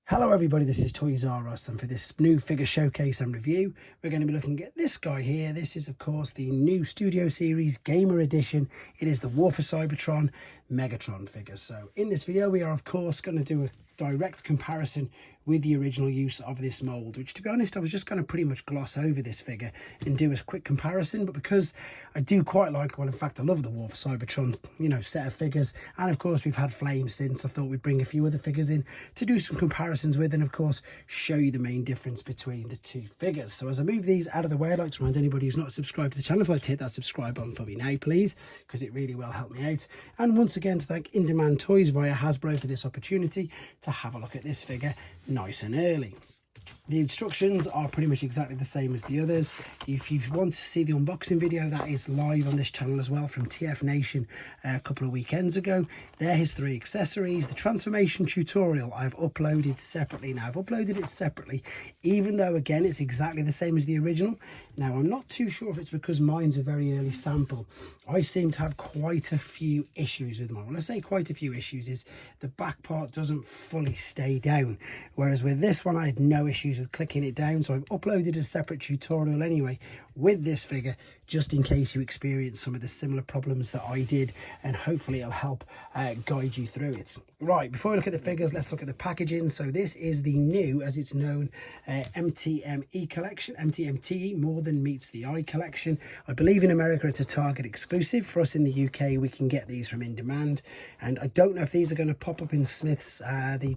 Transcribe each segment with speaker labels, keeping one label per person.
Speaker 1: Hello everybody, this is Toys R Us, and for this new figure showcase and review we're going to be looking at this guy here. This is of course the new Studio Series Gamer Edition. It is the War for Cybertron Megatron figure. So in this video we are of course going to do a direct comparison with the original use of this mold, which to be honest I was just going to pretty much gloss over this figure and do a quick comparison, but because I do quite like, well in fact I love the War for Cybertron, you know, set of figures, and of course we've had Flames since, I thought we'd bring a few other figures in to do some comparisons with, and of course show you the main difference between the two figures. So as I move these out of the way, I'd like to remind anybody who's not subscribed to the channel, if I'd hit that subscribe button for me now please, because it really will help me out. And once again to thank Indemand Toys via Hasbro for this opportunity to have a look at this figure nice and early. The instructions are pretty much exactly the same as the others. If you want to see the unboxing video, that is live on this channel as well from TF Nation a couple of weekends ago. There his 3 accessories. The transformation tutorial I've uploaded separately. Now I've uploaded it separately, even though again it's exactly the same as the original. Now I'm not too sure if it's because mine's a very early sample. I seem to have quite a few issues with mine. When I say quite a few issues, is the back part doesn't fully stay down, whereas with this one I had no issues with clicking it down. So I've uploaded a separate tutorial anyway with this figure, just in case you experience some of the similar problems that I did, and hopefully it'll help guide you through it. Right, before we look at the figures, let's look at the packaging. So this is the new, as it's known, MTME collection, MTMTE, More Than Meets the Eye collection. I believe in America it's a Target exclusive. For us in the UK we can get these from Indemand, and I don't know if these are going to pop up in Smith's. The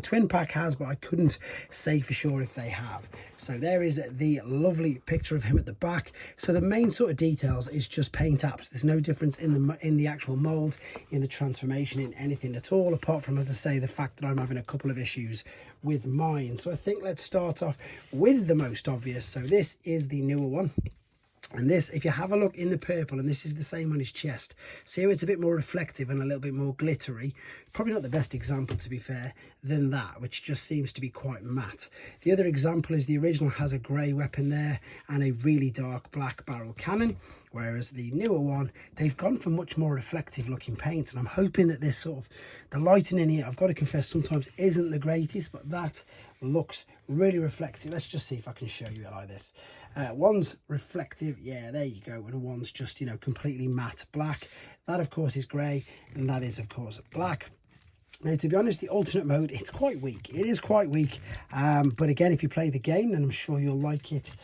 Speaker 1: twin pack has, but I couldn't say for sure if they have. So there is the lovely picture of him at the back. So the main sort of details is just paint apps. There's no difference in the actual mold, in the transformation, in anything at all, apart from, as I say, the fact that I'm having a couple of issues with mine. So I think let's start off with the most obvious. So this is the newer one. And this, if you have a look in the purple, and this is the same on his chest, see how it's a bit more reflective and a little bit more glittery. Probably not the best example, to be fair, than that, which just seems to be quite matte. The other example is the original has a grey weapon there and a really dark black barrel cannon, whereas the newer one, they've gone for much more reflective looking paint. And I'm hoping that this sort of, the lighting in here, I've got to confess, sometimes isn't the greatest, but that looks really reflective. Let's just see if I can show you it like this. One's reflective, yeah, there you go, and one's just, you know, completely matte black. That of course is grey, and that is of course black. Now, to be honest, the alternate mode, it's quite weak. It is quite weak, but again, if you play the game, then I'm sure you'll like it.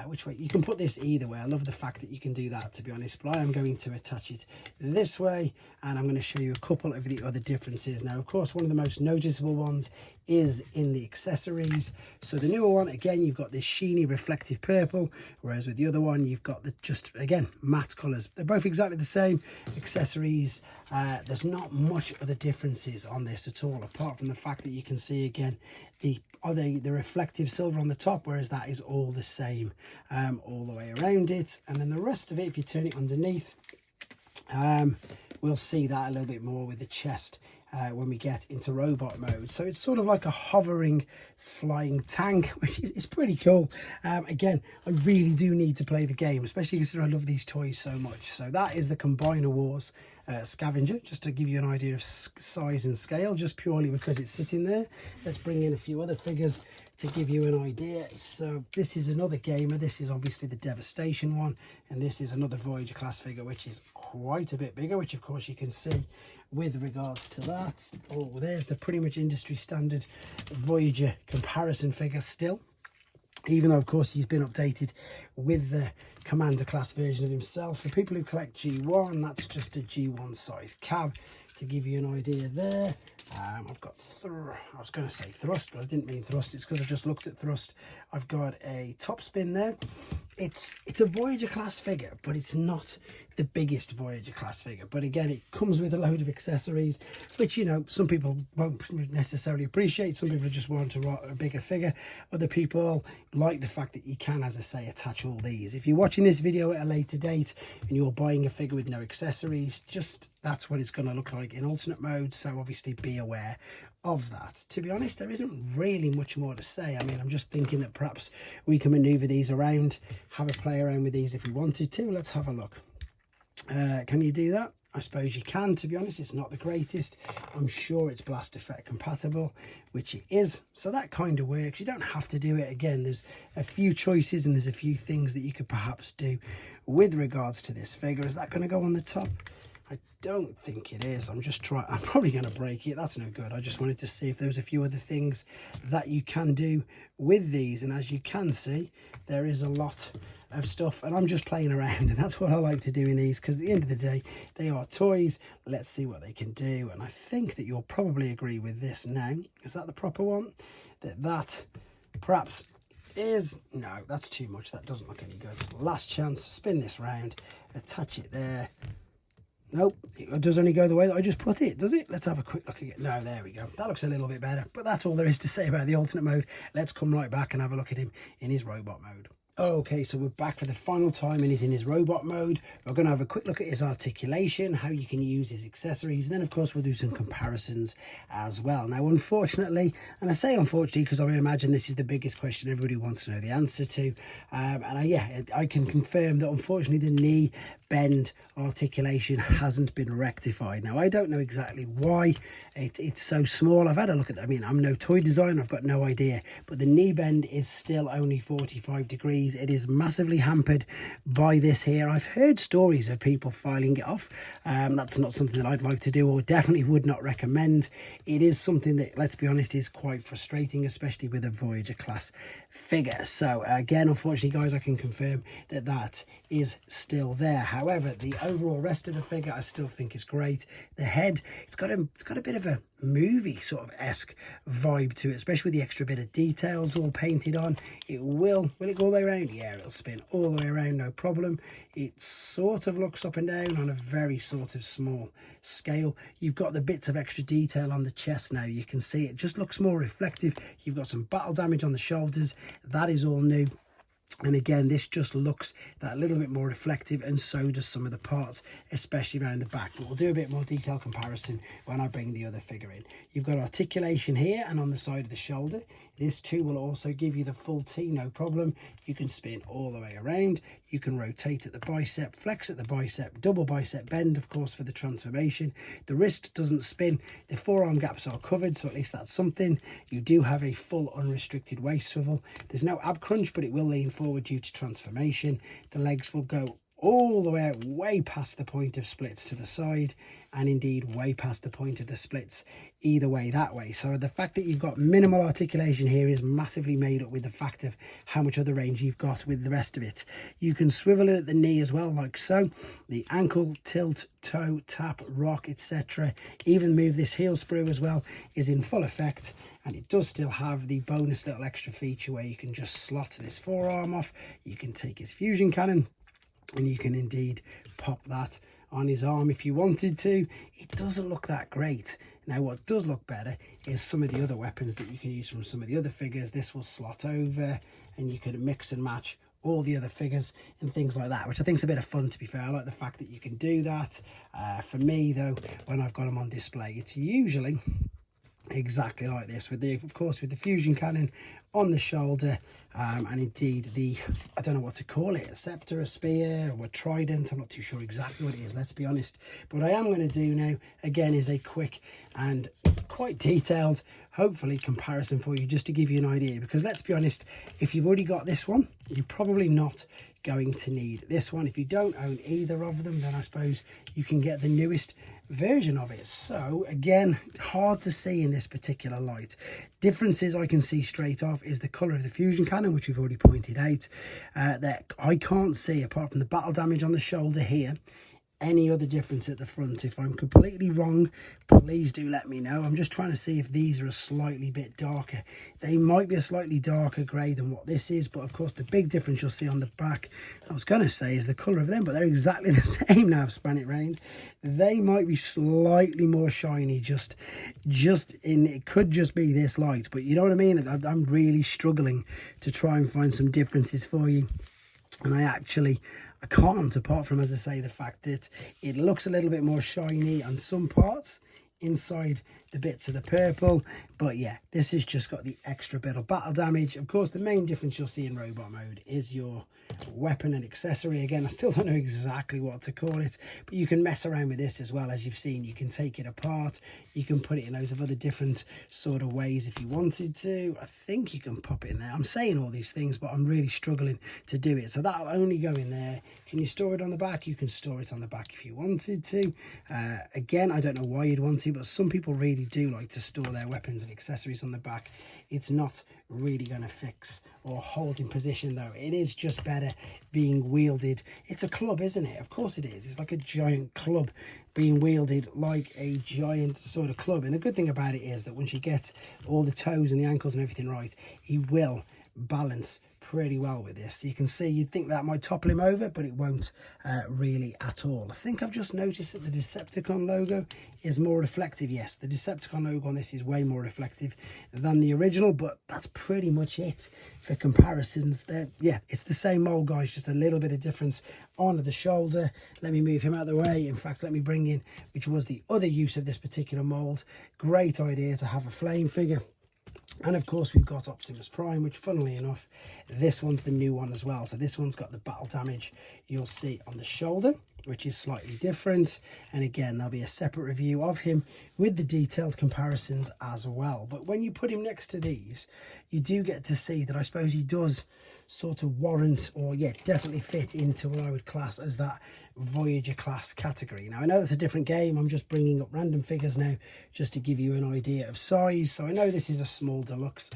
Speaker 1: Which way? You can put this either way. I love the fact that you can do that, to be honest, but I am going to attach it this way, and I'm going to show you a couple of the other differences. Now, of course, one of the most noticeable ones is in the accessories. So the newer one, again, you've got this sheeny reflective purple, whereas with the other one, you've got the just, again, matte colours. They're both exactly the same. Accessories, there's not much other differences on this at all, apart from the fact that you can see, again, the reflective silver on the top, whereas that is all the same all the way around it. And then the rest of it, if you turn it underneath, we'll see that a little bit more with the chest when we get into robot mode. So it's sort of like a hovering flying tank, which is pretty cool. Again, I really do need to play the game, especially considering I love these toys so much. So that is the Combiner Wars Scavenger, just to give you an idea of size and scale, just purely because it's sitting there. Let's bring in a few other figures to give you an idea. So this is another Gamer. This is obviously the Devastation one, and this is another Voyager class figure, which is quite a bit bigger, which of course you can see with regards to that. Oh, there's the pretty much industry standard Voyager comparison figure still, even though of course he's been updated with the Commander class version of himself. For people who collect G1, that's just a G1 size cab, to give you an idea there. I've got, I was going to say thrust, but I didn't mean thrust. It's because I just looked at thrust. I've got a top spin there. It's a Voyager class figure, but it's not the biggest Voyager class figure. But again, it comes with a load of accessories, which, you know, some people won't necessarily appreciate. Some people just want a bigger figure. Other people like the fact that you can, as I say, attach all these. If you're watching this video at a later date and you're buying a figure with no accessories, just that's what it's going to look like in alternate mode. So obviously be aware of that. To be honest, there isn't really much more to say. I mean, I'm just thinking that perhaps we can maneuver these around, have a play around with these if we wanted to. Let's have a look. Can you do that? I suppose you can, to be honest. It's not the greatest. I'm sure it's blast effect compatible, which it is, so that kind of works. You don't have to do it. Again, there's a few choices and there's a few things that you could perhaps do with regards to this figure. Is that going to go on the top? I don't think it is. I'm probably going to break it. That's no good. I just wanted to see if there was a few other things that you can do with these, and as you can see, there is a lot of stuff, and I'm just playing around, and that's what I like to do in these, because at the end of the day, they are toys. Let's see what they can do, and I think that you'll probably agree with this now. Is that the proper one? That perhaps is... No, that's too much. That doesn't look any good. Last chance. Spin this round, attach it there. Nope, it does only go the way that I just put it, does it? Let's have a quick look at it. No, there we go. That looks a little bit better, but that's all there is to say about the alternate mode. Let's come right back and have a look at him in his robot mode. Okay, so we're back for the final time, and he's in his robot mode. We're going to have a quick look at his articulation, how you can use his accessories, and then of course we'll do some comparisons as well. Now, unfortunately, and I say unfortunately because I imagine this is the biggest question everybody wants to know the answer to, and I can confirm that unfortunately the knee bend articulation hasn't been rectified. Now, I don't know exactly why it's so small. I've had a look at that. I mean, I'm no toy designer, I've got no idea, but the knee bend is still only 45 degrees. It is massively hampered by this here. I've heard stories of people filing it off. That's not something that I'd like to do, or definitely would not recommend. It is something that, let's be honest, is quite frustrating, especially with a Voyager class figure. So again, unfortunately guys, I can confirm that that is still there. However, the overall rest of the figure I still think is great. The head, it's got a bit of a movie sort of esque vibe to it, especially with the extra bit of details all painted on. Will it go all the way around? Yeah, it'll spin all the way around, no problem. It sort of looks up and down on a very sort of small scale. You've got the bits of extra detail on the chest now. You can see it just looks more reflective. You've got some battle damage on the shoulders. That is all new. And again, this just looks that little bit more reflective, and so does some of the parts, especially around the back. But we'll do a bit more detailed comparison when I bring the other figure in. You've got articulation here and on the side of the shoulder. This too will also give you the full T, no problem. You can spin all the way around. You can rotate at the bicep, flex at the bicep, double bicep bend, of course, for the transformation. The wrist doesn't spin. The forearm gaps are covered, so at least that's something. You do have a full unrestricted waist swivel. There's no ab crunch, but it will lean forward due to transformation. The legs will go all the way out, way past the point of splits to the side, and indeed way past the point of the splits either way that way. So the fact that you've got minimal articulation here is massively made up with the fact of how much other range you've got with the rest of it. You can swivel it at the knee as well, like so. The ankle, tilt, toe, tap, rock, etc. Even move this heel sprue as well is in full effect. And it does still have the bonus little extra feature where you can just slot this forearm off. You can take his fusion cannon, and you can indeed pop that on his arm if you wanted to. It doesn't look that great. Now, what does look better is some of the other weapons that you can use from some of the other figures. This will slot over, and you can mix and match all the other figures and things like that, which I think is a bit of fun, to be fair. I like the fact that you can do that. For me, though, when I've got them on display, it's usually exactly like this, with the, of course, with the fusion cannon on the shoulder, and indeed the, I don't know what to call it, a scepter, a spear, or a trident. I'm not too sure exactly what it is, let's be honest. But what I am going to do now, again, is a quick and quite detailed, hopefully, comparison for you, just to give you an idea. Because let's be honest, if you've already got this one, you're probably not going to need this one. If you don't own either of them, then I suppose you can get the newest version of it. So again, hard to see in this particular light. Differences I can see straight off is the color of the fusion cannon, which we've already pointed out, that I can't see, apart from the battle damage on the shoulder here, any other difference at the front. If I'm completely wrong, please do let me know. I'm just trying to see if these are a slightly bit darker. They might be a slightly darker grey than what this is, but of course the big difference you'll see on the back, I was going to say, is the colour of them, but they're exactly the same now I've spun it round. They might be slightly more shiny, just in, it could just be this light, but you know what I mean? I'm really struggling to try and find some differences for you, and I can't, apart from, as I say, the fact that it looks a little bit more shiny on some parts. inside the bits of the purple. But yeah, this has just got the extra bit of battle damage. Of course, the main difference you'll see in robot mode is your weapon and accessory. Again, I still don't know exactly what to call it, but you can mess around with this as well. As you've seen, you can take it apart, you can put it in loads of other different sort of ways if you wanted to. I think you can pop it in there. I'm saying all these things, but I'm really struggling to do it. So that'll only go in there. Can you store it on the back? You can store it on the back if you wanted to. Again, I don't know why you'd want to, but some people really do like to store their weapons and accessories on the back. It's not really going to fix or hold in position though. It is just better being wielded. It's a club, isn't it? Of course it is. It's like a giant club being wielded like a giant sort of club. And the good thing about it is that once you get all the toes and the ankles and everything right, he will balance pretty well with this. You can see, you'd think that might topple him over, but it won't really at all. I think I've just noticed that the Decepticon logo is more reflective. Yes, the Decepticon logo on this is way more reflective than the original, but that's pretty much it for comparisons. Yeah, it's the same mold, guys, just a little bit of difference on the shoulder. Let me move him out of the way. In fact, let me bring in, which was the other use of this particular mold. Great idea to have a flame figure. And of course we've got Optimus Prime, which funnily enough, this one's the new one as well. So this one's got the battle damage you'll see on the shoulder, which is slightly different. And again, there'll be a separate review of him with the detailed comparisons as well. But when you put him next to these, you do get to see that I suppose he does sort of warrant, or yeah, definitely fit into what I would class as that Voyager class category. Now I know that's a different game. I'm just bringing up random figures now just to give you an idea of size. So I know this is a small deluxe,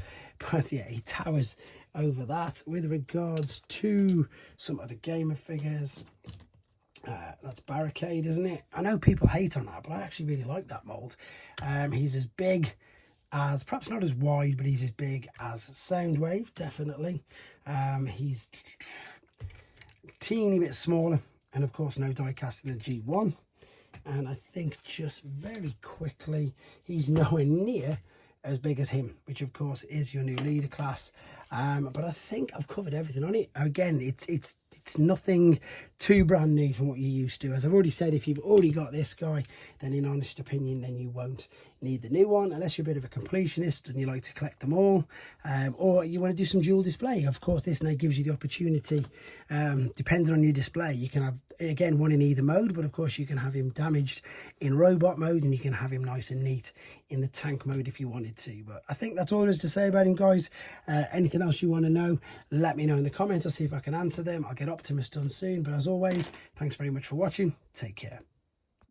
Speaker 1: but yeah, he towers over that. With regards to some other gamer figures, that's Barricade, isn't it? I know people hate on that, but I actually really like that mold. He's as big as, perhaps not as wide, but he's as big as Soundwave, definitely. He's teeny bit smaller, and of course no die casting than G1. And I think just very quickly, he's nowhere near as big as him, which of course is your new leader class. But I think I've covered everything on it. Again, it's nothing too brand new from what you're used to. As I've already said, if you've already got this guy, then in honest opinion, then you won't need the new one, unless you're a bit of a completionist and you like to collect them all, or you want to do some dual display. Of course, this now gives you the opportunity, depending on your display, you can have, again, one in either mode, but of course you can have him damaged in robot mode, and you can have him nice and neat in the tank mode if you wanted to. But I think that's all there is to say about him, guys. Anything else you want to know, let me know in the comments. I'll see if I can answer them. I'll get Optimus done soon, but as always, thanks very much for watching. Take care.